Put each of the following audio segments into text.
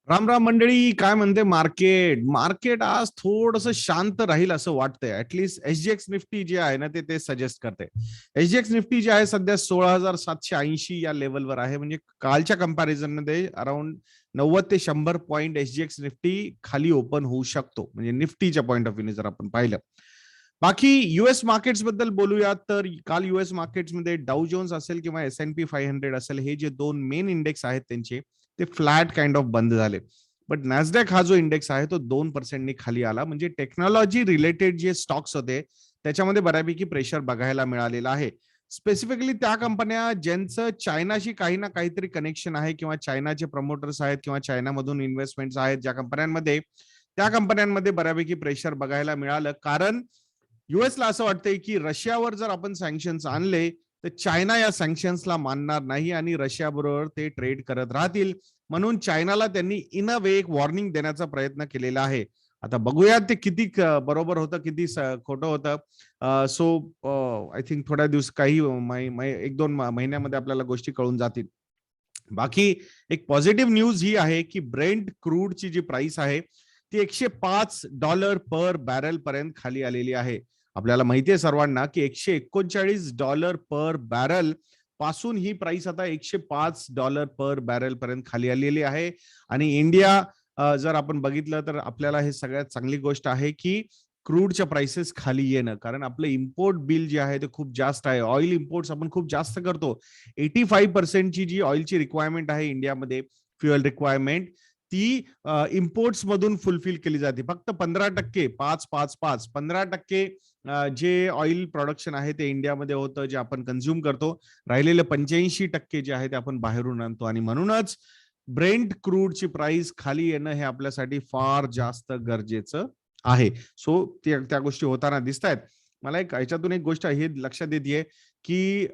राम राम मंडळी. काय म्हणते मार्केट? मार्केट आज थोडस शांत राहील असं वाटतंय. ऍटलीस्ट एसजीएक्स निफ्टी जे आहे ना ते सजेस्ट करते. एसजीएक्स निफ्टी जे आहे सध्या 16,780 या लेवलवर आहे. म्हणजे कालच्या कंपॅरिझन मध्ये अराउंड 90 ते 100 पॉईंट एसजीएक्स निफ्टी खाली ओपन होऊ शकतो. म्हणजे निफ्टीच्या पॉईंट ऑफ व्ह्यू जर आपण पाहिलं. बाकी युएस मार्केट्स बद्दल बोलूयात तर काल युएस मार्केट्स मध्ये डाऊ जोन्स असेल किंवा S&P 500 असेल, हे जे दोन मेन इंडेक्स आहेत त्यांचे ते फ्लॅट काइंड ऑफ बंद झाले. बट नॅसडॅक हा जो इंडेक्स आहे तो 2% खाली आला. म्हणजे टेक्नॉलॉजी रिलेटेड जे स्टॉक्स होते त्याच्यामध्ये बऱ्यापैकी प्रेशर बघायला मिळालेला आहे. स्पेसिफिकली त्या कंपन्या ज्यांचं चायनाशी काही ना काहीतरी कनेक्शन आहे किंवा चायनाचे प्रमोटर्स आहेत किंवा चायनामधून इन्व्हेस्टमेंट्स आहेत ज्या कंपन्यांमध्ये, त्या कंपन्यांमध्ये बऱ्यापैकी प्रेशर बघायला मिळालं. कारण युएसला असं वाटतंय की रशियावर जर आपण सँक्शन्स आणले तर चायना या सँक्शन्सला मानणार नाही आणि रशियाबरोबर ते ट्रेड करत राहतील. म्हणून चायनाला त्यांनी इन अ वे एक वॉर्निंग देण्याचा प्रयत्न केलेला आहे. आता बघूया ते किती बरोबर होतं, किती खोटं होतं. सो आय थिंक थोड्या दिवस काही 1-2 महिन्यामध्ये आपल्याला गोष्टी कळून जातील. बाकी एक पॉझिटिव्ह न्यूज ही आहे की ब्रेंट क्रूडची जी प्राइस आहे ती $105 पर बॅरल पर्यंत खाली आलेली आहे. आपल्याला माहिती आहे सर्वांना की $139 पर बॅरल पासून ही प्राइस आता $105 पर बॅरल पर्यंत खाली आलेली आहे. आणि इंडिया जर आपण बघितलं तर आपल्याला हे सगळ्यात चांगली गोष्ट आहे की क्रूडच्या प्राइसेस खाली येणं. कारण आपलं इम्पोर्ट बिल जे आहे ते खूप जास्त आहे. ऑइल इम्पोर्ट्स आपण खूप जास्त करतो. 85% ची जी ऑइलची रिक्वायरमेंट आहे इंडियामध्ये, फ्युएल रिक्वायरमेंट, ती इम्पोर्ट्स मधून फुलफिल केली जाते. फक्त 15%, 15% जे ऑइल प्रोडक्शन आहे ते इंडियामध्ये होतं, जे आपण कन्झ्युम करतो. राहिलेले 85% जे आहे ते आपण बाहेरून आणतो. आणि म्हणूनच ब्रेंट क्रूडची प्राइस खाली येणं हे आपल्यासाठी फार जास्त गरजेचं आहे. सो त्या गोष्टी होताना दिसत आहेत. मला ह्याच्यातून एक गोष्ट हे लक्षात येते की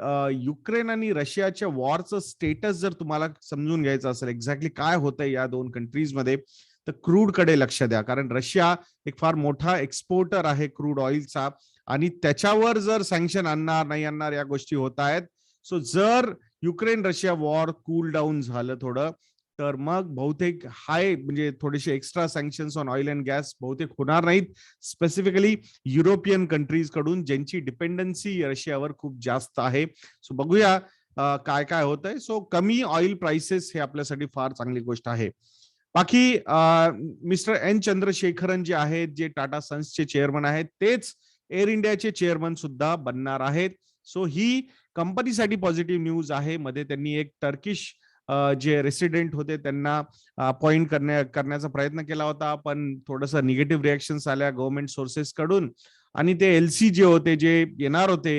युक्रेन आणि रशियाच्या वॉरचं स्टेटस जर तुम्हाला समजून घ्यायचं असेल, एक्झॅक्टली काय होतंय या दोन कंट्रीजमध्ये, तर क्रूड कडे लक्ष द्या. कारण रशिया एक फार मोठा एक्सपोर्टर आहे क्रूड ऑइलचा आणि त्याच्यावर जर सँक्शन आणणार नाही आणणार या गोष्टी होत आहेत. सो जर Ukraine Russia war cool down झालं थोडं, तर मग बहुतेक म्हणजे थोडेसे extra sanctions on oil and gas बहुतेक होणार नाहीत. स्पेसिफिकली युरोपियन कंट्रीज कडून ज्यांची डिपेंडन्सी रशियावर खूप जास्त आहे. सो बघूया काय काय होतंय. सो कमी ऑइल प्राइसेस हे आपल्यासाठी फार चांगली गोष्ट आहे. बाकी मिस्टर एन चंद्रशेखरन जे आहेत, जे टाटा सन्सचे चेअरमन आहेत, तेच एअर इंडियाचे चेअरमन सुद्धा बनणार आहेत. सो ही कंपनीसाठी पॉझिटिव्ह न्यूज आहे. मध्ये त्यांनी एक टर्किश जे रेसिडेंट होते त्यांना अपॉइंट करण्याचा प्रयत्न केला होता, पण थोडंसं निगेटिव्ह रिएक्शन्स आल्या गव्हर्नमेंट सोर्सेस कडून. आणि ते एलसी जे होते, जे येणार होते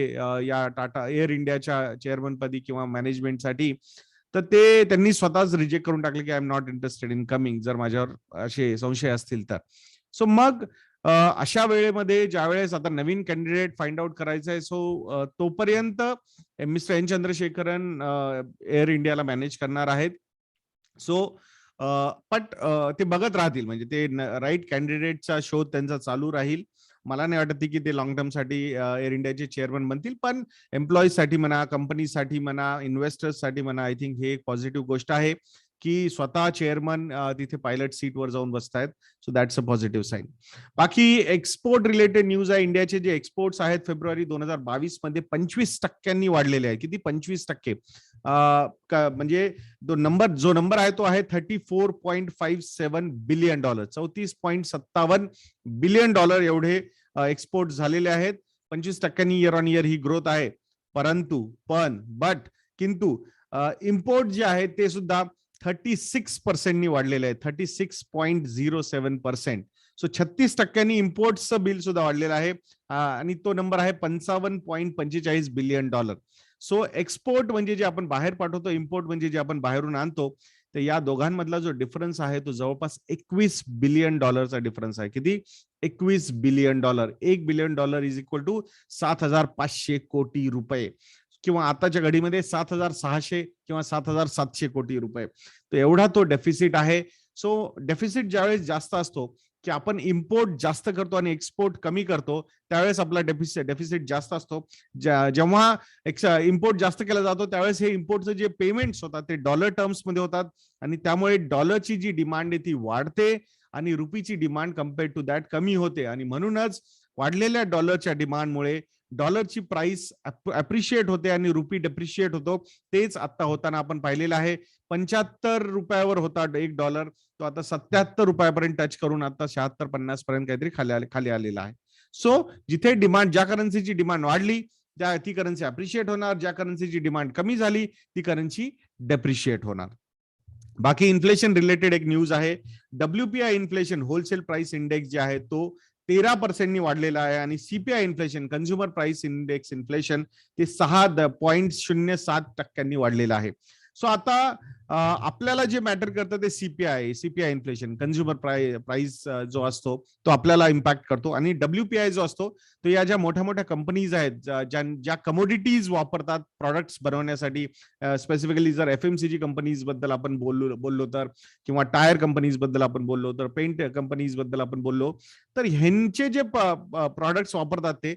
या टाटा एअर इंडियाच्या चेअरमन पदी किंवा मॅनेजमेंटसाठी, तर ते त्यांनी स्वतःच रिजेक्ट करून टाकले की I am not interested in coming, जर माझ्यावर असे संशय असतील तर. सो मग अशा वेळेमध्ये ज्या वेळेस आता नवीन कॅन्डिडेट फाइंड आउट करायचं आहे, सो तोपर्यंत मिस्टर एन चंद्रशेखरन एअर इंडियाला मॅनेज करणार आहेत. सो बट ते बघत राहतील, म्हणजे ते राईट कॅन्डिडेटचा शोध त्यांचा चालू राहील. मला नाही वाटत की ते लॉंग टर्म साठी एअर इंडियाचे चेअरमन बनतील, पण एम्प्लॉईज साठी म्हणा, कंपनीसाठी म्हणा, इन्व्हेस्टर्स साठी म्हणा, आय थिंक हे एक पॉझिटिव्ह गोष्ट आहे की स्वतः चेअरमन तिथे पायलट सीटवर जाऊन बसतायत. So that's a positive sign. बाकी एक्सपोर्ट रिलेटेड न्यूज आहे. इंडियाचे जे एक्सपोर्ट्स आहेत फेब्रुवारी 2022 मध्ये 25% वाढलेले आहेत. किती? 25%. म्हणजे जो नंबर आहे तो आहे $34.57 बिलियन, $34.57 बिलियन एवढे एक्सपोर्ट झालेले आहेत. 25% year on year he growth आहे. किंतु इम्पोर्ट जे आहे ते सुद्धा 36% वाढलेले आहे. 36.07%. सो 36% इम्पोर्टचं बिल सुद्धा वाढलेलं आहे. आणि तो नंबर आहे $55.45 बिलियन. सो एक्सपोर्ट म्हणजे जे आपण बाहेर पाठवतो, इम्पोर्ट म्हणजे जे आपण बाहेरून आणतो, तर या दोघांमधला जो डिफरन्स आहे तो जवळपास $21 बिलियन डिफरन्स आहे. किती? $21 billion. $1 billion is equal to 7,500 कोटी रुपये, किंवा आताच्या घडीमध्ये 7,600 किंवा 7,700 कोटी रुपये. तर एवढा तो डेफिसिट आहे. सो डेफिसिट ज्यावेळेस जास्त असतो की आपण इम्पोर्ट जास्त करतो आणि एक्सपोर्ट कमी करतो, त्यावेळेस आपला डेफिसिट जास्त असतो. जेव्हा इम्पोर्ट जास्त केला जातो त्यावेळेस हे इम्पोर्टचे जे पेमेंट्स होतात ते डॉलर टर्म्स मध्ये होतात आणि त्यामुळे डॉलरची जी डिमांड आहे ती वाढते आणि रुपीची डिमांड कम्पेअर टू दॅट कमी होते आणि म्हणूनच वाढलेल्या डॉलरच्या डिमांडमुळे डॉलरची प्राइस अप्रिशिएट होते आणि रुपी डेप्रिशिएट होतो. तेच आता होताना आपण पाहिलेलं आहे. 75 रुपयावर होता $1, तो आता 77 रुपयापर्यंत टच करून आता 76-50 पर्यंत काहीतरी खाली आलेला आहे. सो जिथे डिमांड, ज्या करन्सीची डिमांड वाढली ती करन्सी अप्रिशिएट होणार, ज्या करन्सीची डिमांड कमी झाली ती करन्सी डेप्रिशिएट होणार. बाकी इन्फ्लेशन रिलेटेड एक न्यूज आहे. WPI inflation wholesale price index J आहे तो 13% वाढलेला आहे आणि CPI inflation consumer price index inflation ते 6.07% वाढलेलं आहे. सो आता आपल्याला जे मॅटर करतं ते सीपीआय इन्फ्लेशन कन्झ्युमर प्राइस जो असतो तो आपल्याला इम्पॅक्ट करतो आणि WPI जो असतो तो या ज्या मोठ्या मोठ्या कंपनीज आहेत ज्या कमोडिटीज वापरतात प्रोडक्ट्स बनवण्यासाठी, स्पेसिफिकली जर FMCG कंपनीज बद्दल आपण बोललो तर, किंवा टायर कंपनीज बद्दल आपण बोललो तर, पेंट कंपनीज बद्दल आपण बोललो तर ह्यांचे जे प्रॉडक्ट्स वापरतात ते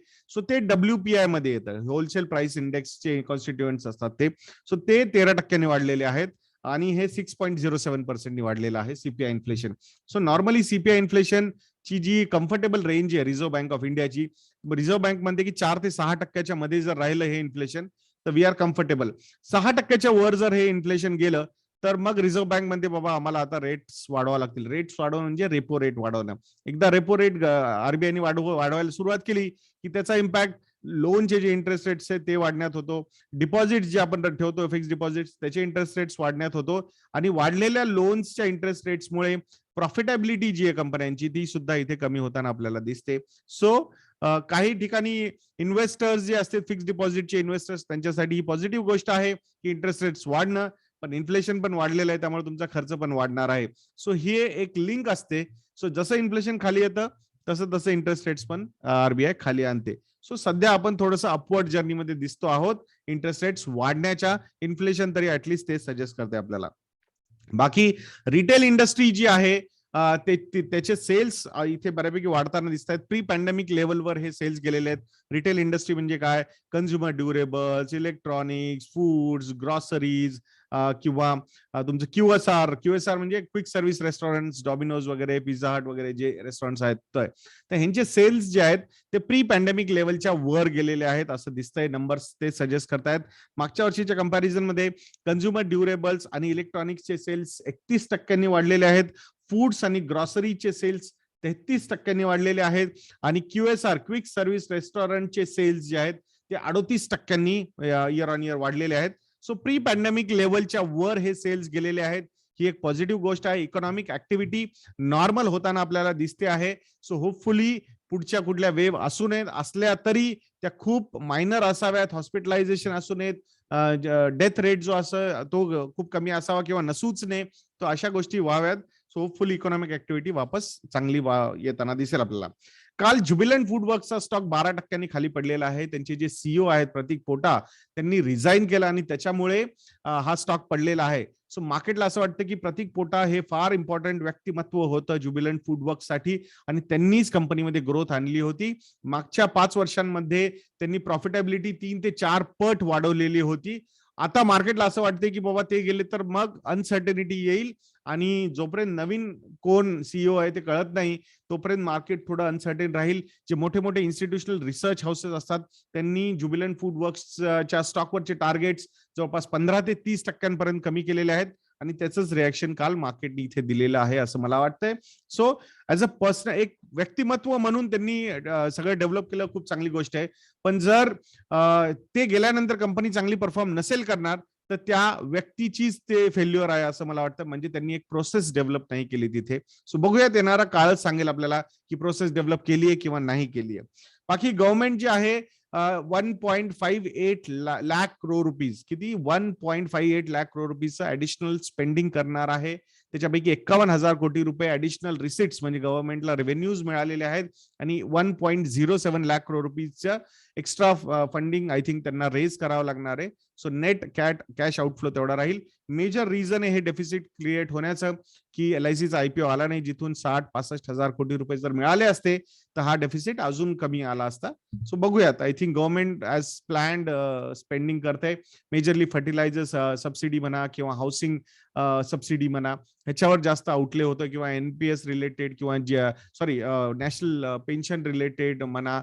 ते WPI मध्ये येतं, होलसेल प्राइस इंडेक्सचे कॉन्स्टिट्युएंट्स असतात ते. सो ते 13% वाढलेले आहेत आणि हे 6.07% वाढलेलं आहे CPI inflation. So normally CPI inflation ची जी कम्फर्टेबल रेंज आहे रिझर्व्ह बँक ऑफ इंडियाची, रिझर्व्ह बँक म्हणते की 4 ते 6% मध्ये जर राहिलं हे इन्फ्लेशन तर वी आर कम्फर्टेबल. 6% वर जर हे इन्फ्लेशन गेलं तर मग रिझर्व्ह बँक म्हणते बाबा आम्हाला आता रेट्स वाढवा लागतील. रेट्स वाढवणं म्हणजे रेपो रेट वाढवणं. एकदा रेपो रेट आरबीआयने वाढवायला सुरुवात केली की त्याचा इम्पॅक्ट लोनचे जे इंटरेस्ट रेट्स आहेत ते वाढण्यात होतो, डिपॉझिट जे आपण ठेवतो फिक्स डिपॉझिट त्याचे इंटरेस्ट रेट्स वाढण्यात होतो आणि वाढलेल्या लोन्सच्या इंटरेस्ट रेट्समुळे प्रॉफिटेबिलिटी जी आहे कंपन्यांची ती सुद्धा इथे कमी होताना आपल्याला दिसते. सो काही ठिकाणी इन्व्हेस्टर्स जे असते फिक्स डिपॉझिटचे इन्व्हेस्टर्स त्यांच्यासाठी ही पॉझिटिव्ह गोष्ट आहे की इंटरेस्ट रेट्स वाढणं, पण इन्फ्लेशन पण वाढलेलं आहे त्यामुळे तुमचा खर्च पण वाढणार आहे. सो ही एक लिंक असते. सो जसं इन्फ्लेशन खाली येतं तसं तसं इंटरेस्ट रेट्स पण आरबीआय खाली आणते. सो सध्या आपण थोडंसं अपवर्ड जर्नीमध्ये दिसतो आहोत इंटरेस्ट रेट्स वाढण्याच्या. इन्फ्लेशन तरी ऍटलीस्ट ते सजेस्ट करते आपल्याला. बाकी रिटेल इंडस्ट्री जी आहे त्याचे सेल्स इथे बऱ्यापैकी वाढताना दिसत आहेत. प्री पॅन्डेमिक लेवलवर हे सेल्स गेलेले आहेत. रिटेल इंडस्ट्री म्हणजे काय, consumer durables, electronics, foods, groceries किंवा तुमचं क्यूएसआर म्हणजे क्विक सर्व्हिस रेस्टॉरंट्स, डॉमिनोज वगैरे, पिझ्झा हट वगैरे जे रेस्टॉरंट्स आहेत तर ह्यांचे सेल्स जे आहेत ते प्री पॅन्डेमिक लेवलच्या वर गेलेले आहेत असं दिसतंय. नंबर्स ते सजेस्ट करतायत. मागच्या वर्षीच्या कंपॅरिझन मध्ये कन्झ्युमर ड्युरेबल्स आणि इलेक्ट्रॉनिक्सचे सेल्स 31% वाढलेले आहेत. फूड्स आणि ग्रॉसरीचे सेल्स 33% वाढलेले आहेत आणि क्यूएसआर क्विक सर्व्हिस रेस्टॉरंटचे सेल्स जे आहेत ते 38% इयर ऑन इयर वाढलेले आहेत. सो प्री पॅन्डेमिक लेवलच्या वर हे सेल्स गेलेले आहेत. ही एक पॉझिटिव्ह गोष्ट आहे. इकॉनॉमिक ऍक्टिव्हिटी नॉर्मल होताना आपल्याला दिसते आहे. सो होपफुली पुढच्या कुठल्या वेव्ह असू नयेत, असल्या तरी त्या खूप मायनर असाव्यात, हॉस्पिटलायझेशन असू नयेत, डेथ रेट जो असं तो खूप कमी असावा किंवा नसूच नये, तो अशा गोष्टी व्हाव्यात. सो होपफुली इकॉनॉमिक ऍक्टिव्हिटी वापस चांगली येताना दिसेल आपल्याला. काल ज्युबिलंट फूडवर्क्सचा स्टॉक 12% खाली पडलेला आहे. त्यांचे जे सीईओ आहेत प्रतीक पोटा त्यांनी रिझाईन केला आणि त्याच्यामुळे हा स्टॉक पडलेला आहे. सो मार्केटला असं वाटतं की प्रतीक पोटा हे फार इम्पॉर्टंट व्यक्तिमत्व होतं ज्युबिलंट फूडवर्क्ससाठी आणि त्यांनीच कंपनीमध्ये ग्रोथ आणली होती. मागच्या 5 वर्षांमध्ये त्यांनी प्रॉफिटेबिलिटी 3 ते 4 पट वाढवलेली होती. आता मार्केटला असं वाटतंय की बाबा ते गेले तर मग अनसर्टेनिटी येईल आणि जोपर्यंत नवीन कोण सीईओ आहे ते कळत नाही तोपर्यंत मार्केट थोडं अनसर्टेन राहील. जे मोठे मोठे इन्स्टिट्यूशनल रिसर्च हाऊसेस असतात त्यांनी ज्युबिलंट फूडवर्क्सच्या स्टॉकवरचे टार्गेट्स जवळपास 15 ते 30% कमी केलेले आहेत आणि त्याचंच रिॲक्शन काल मार्केटने इथे दिलेलं आहे असं मला वाटतंय. सो ऍज अ पर्सन एक व्यक्तिमत्व म्हणून त्यांनी सगळं डेव्हलप केलं, खूप चांगली गोष्ट आहे. पण जर ते गेल्यानंतर कंपनी चांगली परफॉर्म नसेल करणार तर त्या व्यक्तीचीच ते फेल्युअर आहे असं मला वाटतं. म्हणजे त्यांनी एक प्रोसेस डेव्हलप नाही केली तिथे. सो बघूयात, येणारा काळच सांगेल आपल्याला की प्रोसेस डेव्हलप केली आहे किंवा नाही केली आहे. बाकी गव्हर्नमेंट जे आहे 1.58 लाख करोड रुपीज, किती 1.58 लाख करोड रुपीजचं ऍडिशनल स्पेंडिंग करणार आहे. त्याच्यापैकी 51,000 कोटी रुपये ऍडिशनल रिसिट्स म्हणजे गव्हर्नमेंटला रेव्हेन्यूज मिळालेले आहेत आणि 1.07 लाख करोड रुपीजचं एक्स्ट्रा फंडिंग आय थिंक त्यांना रेज करावं लागणार आहे. सो नेट कॅश आउटफ्लो तेवढा राहील. मेजर रिझन आहे हे डेफिसिट क्रिएट होण्याचं की LICचा IPO आला नाही, जिथून 60-65 हजार कोटी रुपये जर मिळाले असते तर हा डेफिसिट अजून कमी आला असता. सो बघूयात. I think government as planned spending करते. मेजरली फर्टिलायझर्स सबसिडी म्हणा किंवा हाऊसिंग सबसिडी म्हणा, ह्याच्यावर जास्त आउटले होतं, किंवा NPS रिलेटेड किंवा नॅशनल पेन्शन रिलेटेड म्हणा,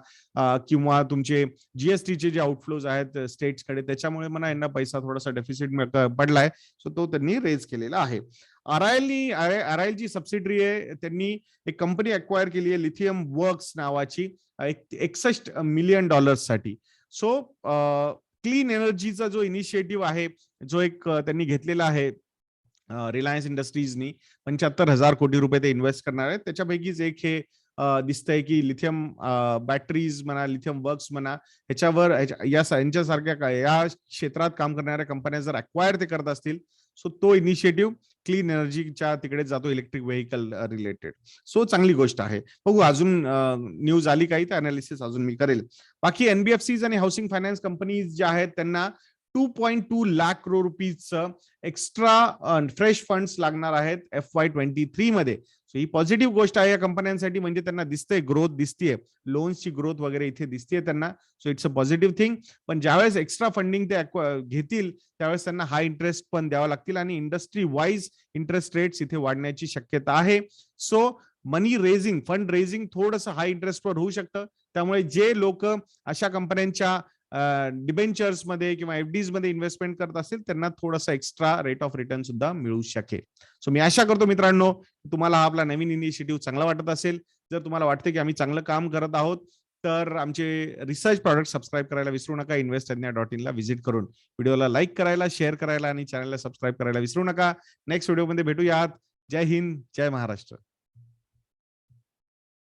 किंवा तुमचे GSTचे जे आउटफ्लोज आहेत स्टेट्सकडे, त्याच्यामुळे म्हणा यांना पैसा थोडासा डेफिसिट पडलाय. सो तो त्यांनी रेज केलेला आहे. RIL जी सबसिडरी आहे, त्यांनी एक कंपनी अक्वायर केली आहे लिथियम वर्क्स नावाची, $61 मिलियन साठी. सो क्लीन एनर्जीचा जो इनिशिएटिव्ह आहे, जो एक त्यांनी घेतलेला आहे रिलायन्स इंडस्ट्रीजनी, 75,000 कोटी रुपये ते इन्व्हेस्ट करणार आहेत. त्याच्यापैकीच एक हे दिसतंय की लिथियम बॅटरीज म्हणा, लिथियम वर्क्स म्हणा, ह्याच्यावर यांच्यासारख्या या क्षेत्रात काम करणाऱ्या कंपन्या जर अक्वायर ते करत असतील, सो तो इनिशिएटिव्ह क्लीन एनर्जीच्या तिकडे जातो, इलेक्ट्रिक व्हेकल रिलेटेड. सो चांगली गोष्ट आहे. बघू अजून न्यूज आली काही तर अनालिसिस अजून मी करेल. बाकी NBFCs आणि हाऊसिंग फायनान्स कंपनीज ज्या आहेत त्यांना 2.2 लाख करोड रुपीजचं एक्स्ट्रा फ्रेश फंड्स लागणार आहेत FY23 मध्ये. सो ही पॉझिटिव्ह गोष्ट आहे या कंपन्यांसाठी, म्हणजे त्यांना दिसतंय ग्रोथ दिसतीये, लोन्सची ग्रोथ वगैरे इथे दिसतीये त्यांना. So it's a positive thing. पण ज्यावेळेस एक्स्ट्रा फंडिंग ते घेतील त्यावेळेस त्यांना हाय इंटरेस्ट पण द्यावा लागतील आणि इंडस्ट्री वाईज इंटरेस्ट रेट्स इथे वाढण्याची शक्यता आहे. सो मनी रेझिंग, फंड रेझिंग थोडंसं हाय इंटरेस्टवर होऊ शकतं. त्यामुळे जे लोक अशा कंपन्यांच्या डिबेंचर्स मध्ये किंवा FDs मध्ये इन्व्हेस्टमेंट करत असतील त्यांना थोडासा एक्स्ट्रा रेट ऑफ रिटर्न सुद्धा मिळू शकेल. सो मी आशा करतो मित्रांनो तुम्हाला हा आपला नवीन इनिशिएटिव्ह चांगला वाटत असेल. जर तुम्हाला वाटते की आम्ही चांगलं काम करत आहोत तर आमचे रिसर्च प्रॉडक्ट सबस्क्राईब करायला विसरू नका. investtajna.in ला व्हिजिट करून व्हिडिओला लाईक करायला, शेअर करायला आणि चॅनलला सबस्क्राईब करायला विसरू नका. नेक्स्ट व्हिडिओमध्ये भेटूयात. जय हिंद, जय महाराष्ट्र.